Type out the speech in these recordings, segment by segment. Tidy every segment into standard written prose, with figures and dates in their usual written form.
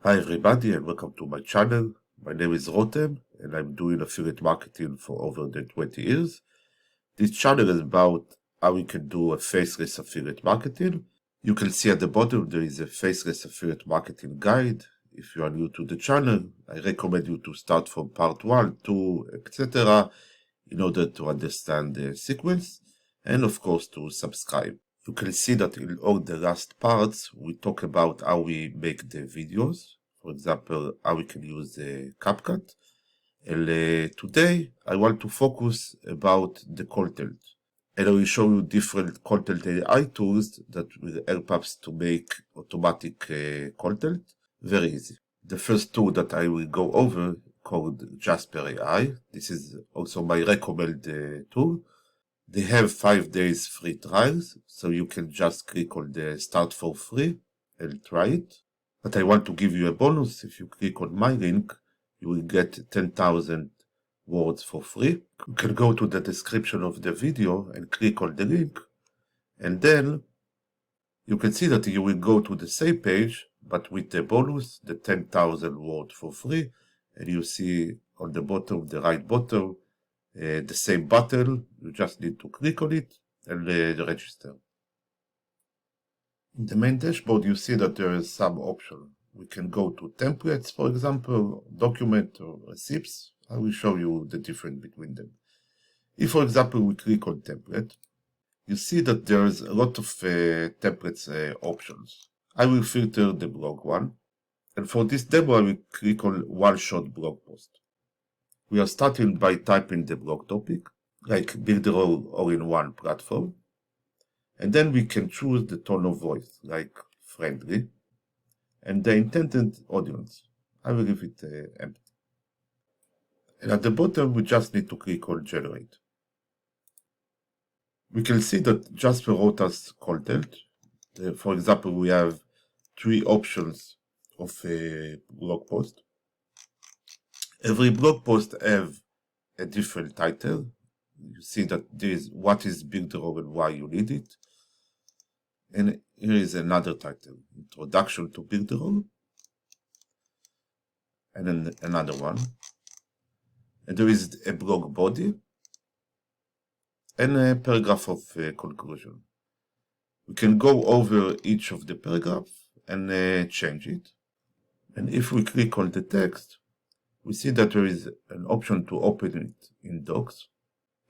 Hi everybody and welcome to my channel. My name is Rotem and I'm doing affiliate marketing for over 20 years. This channel is about how we can do a faceless affiliate marketing. You can see at the bottom there is a faceless affiliate marketing guide. If you are new to the channel, I recommend you to start from part 1, 2, etc. in order to understand the sequence and of course to subscribe. You can see that in all the last parts we talk about how we make the videos, for example how we can use the CapCut, and today I want to focus about the content, and I will show you different content AI tools that will help us to make automatic content very easy. The first tool that I will go over called Jasper AI. This is also my recommended tool. They have 5 days free trials, so you can just click on the start for free and try it. But I want to give you a bonus. If you click on my link, you will get 10,000 words for free. You can go to the description of the video and click on the link, and then you can see that you will go to the same page, but with the bonus, the 10,000 words for free, and you see on the bottom, the right bottom, the same button. You just need to click on it and register. In the main dashboard, you see that there is some option. We can go to templates, for example, document or receipts. I will show you the difference between them. If, for example, we click on template, you see that there is a lot of templates options. I will filter the blog one, and for this demo, I will click on one-shot blog post. We are starting by typing the blog topic, like build a role all-in-one platform, and then we can choose the tone of voice, like friendly, and the intended audience. I will leave it empty. And at the bottom, we just need to click on generate. We can see that Jasper wrote us content. For example, we have 3 options of a blog post. Every blog post have a different title. You see that there is what is build a role and why you need it. And here is another title, Introduction to Build a Role. And then another one. And there is a blog body and a paragraph of conclusion. We can go over each of the paragraphs and change it. And if we click on the text, we see that there is an option to open it in Docs.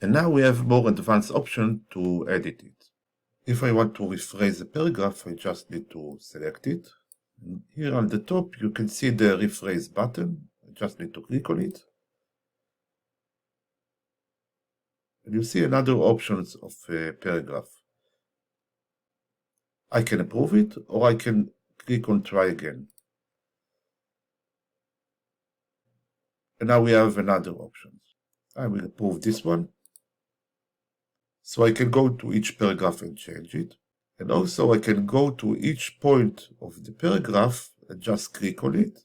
And now we have more advanced option to edit it. If I want to rephrase a paragraph, I just need to select it. And here on the top, you can see the rephrase button. I just need to click on it. And you see another options of a paragraph. I can approve it, or I can click on try again. And now we have another option. I will approve this one. So I can go to each paragraph and change it. And also I can go to each point of the paragraph and just click on it.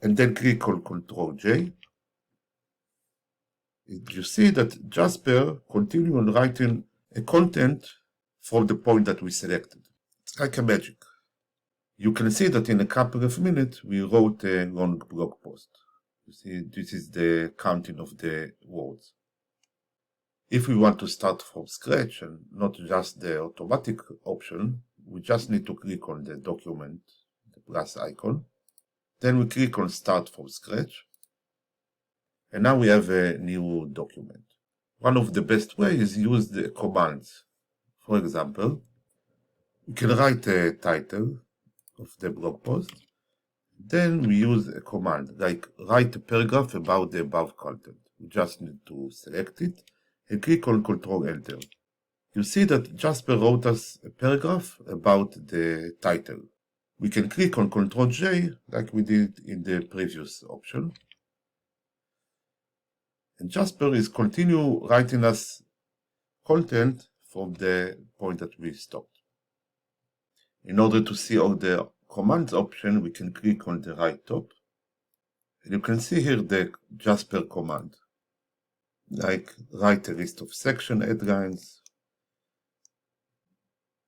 And then click on Ctrl J. You see that Jasper continues on writing a content from the point that we selected. It's like a magic. You can see that in a couple of minutes we wrote a long blog post. You see, this is the counting of the words. If we want to start from scratch and not just the automatic option, we just need to click on the document, the plus icon. Then we click on start from scratch. And now we have a new document. One of the best ways is use the commands. For example, we can write a title of the blog post. Then we use a command, like write a paragraph about the above content. We just need to select it and click on Ctrl Enter. You see that Jasper wrote us a paragraph about the title. We can click on Ctrl J like we did in the previous option. And Jasper is continue writing us content from the point that we stopped. In order to see all the commands option, we can click on the right top. And you can see here the Jasper command, like write a list of section headlines,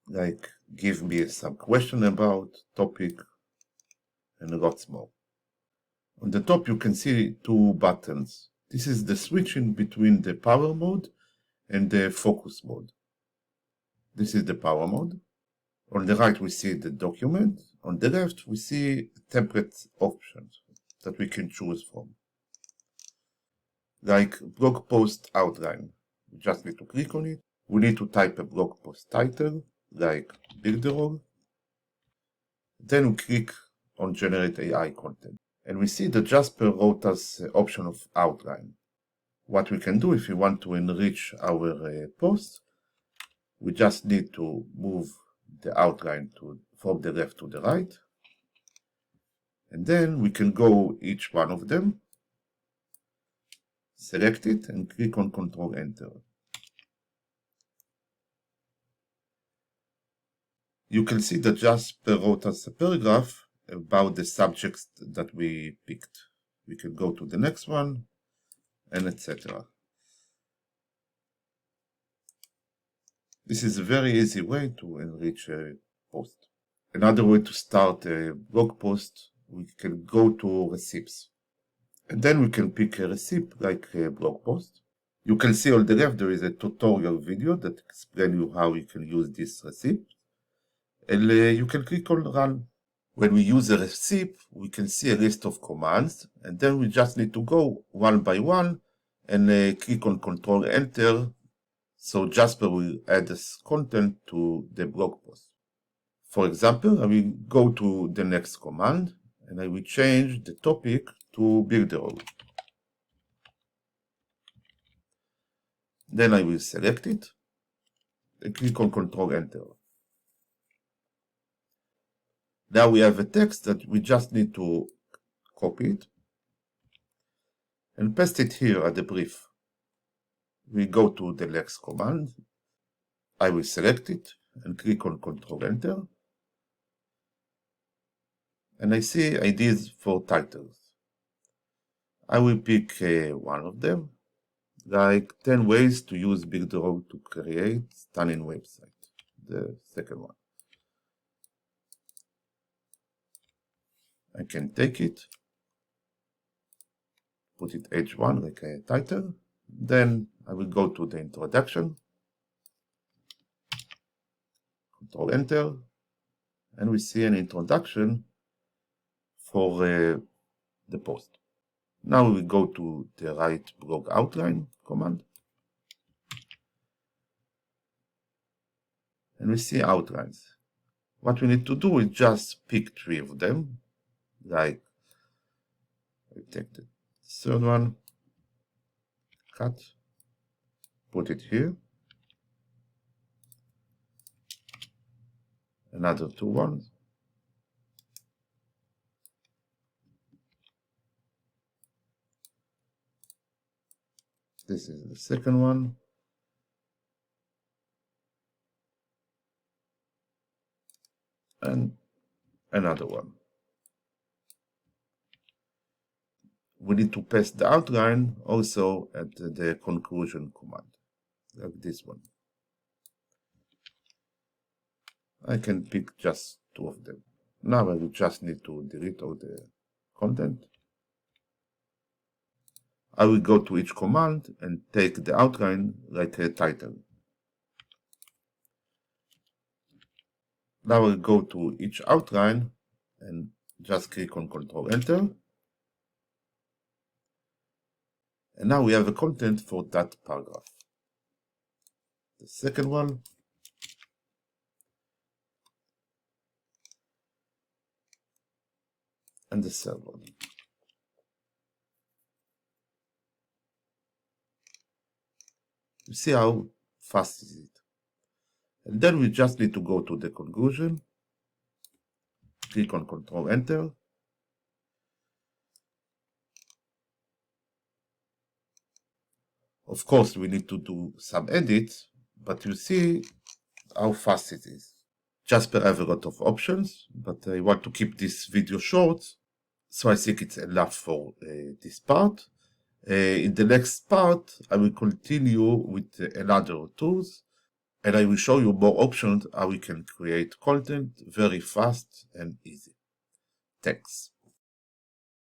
like give me some question about topic, and lots more. On the top you can see two buttons. This is the switching between the power mode and the focus mode. This is the power mode. On the right we see the document. On the left we see template options that we can choose from. Like blog post outline. We just need to click on it. We need to type a blog post title, like Builderall. Then we click on Generate AI content. And we see that Jasper wrote us an option of outline. What we can do if we want to enrich our post, we just need to move the outline from the left to the right. And then we can go each one of them, select it and click on Ctrl Enter. You can see that Jasper wrote us a paragraph about the subjects that we picked. We can go to the next one and etc. This is a very easy way to enrich a post. Another way to start a blog post, we can go to recipes. And then we can pick a receipt like a blog post. You can see on the left there is a tutorial video that explains you how you can use this receipt. And you can click on Run. When we use a receipt, we can see a list of commands, and then we just need to go one by one and click on Ctrl Enter, so Jasper will add this content to the blog post. For example, I will go to the next command, and I will change the topic to Builderall. Then I will select it, and click on Ctrl Enter. Now we have a text that we just need to copy it and paste it here at the brief. We go to the next command. I will select it and click on Ctrl Enter. And I see ideas for titles. I will pick one of them, like 10 ways to use Builderall to create stunning website. The second one. I can take it, put it H1 like a title. Then I will go to the introduction, Ctrl Enter, and we see an introduction for the post. Now we will go to the Write Blog Outline command, and we see outlines. What we need to do is just pick 3 of them. Like, I take the third one, cut, put it here, another 2 ones, this is the second one, and another one. We need to paste the outline also at the conclusion command, like this one. I can pick just 2 of them. Now I will just need to delete all the content. I will go to each command and take the outline like a title. Now I'll go to each outline and just click on Ctrl Enter. And now we have a content for that paragraph. The second one. And the third one. You see how fast is it? And then we just need to go to the conclusion, click on Ctrl Enter. Of course, we need to do some edits, but you see how fast it is. Jasper have a lot of options, but I want to keep this video short, so I think it's enough for this part. In the next part, I will continue with another tools, and I will show you more options how we can create content very fast and easy. Thanks.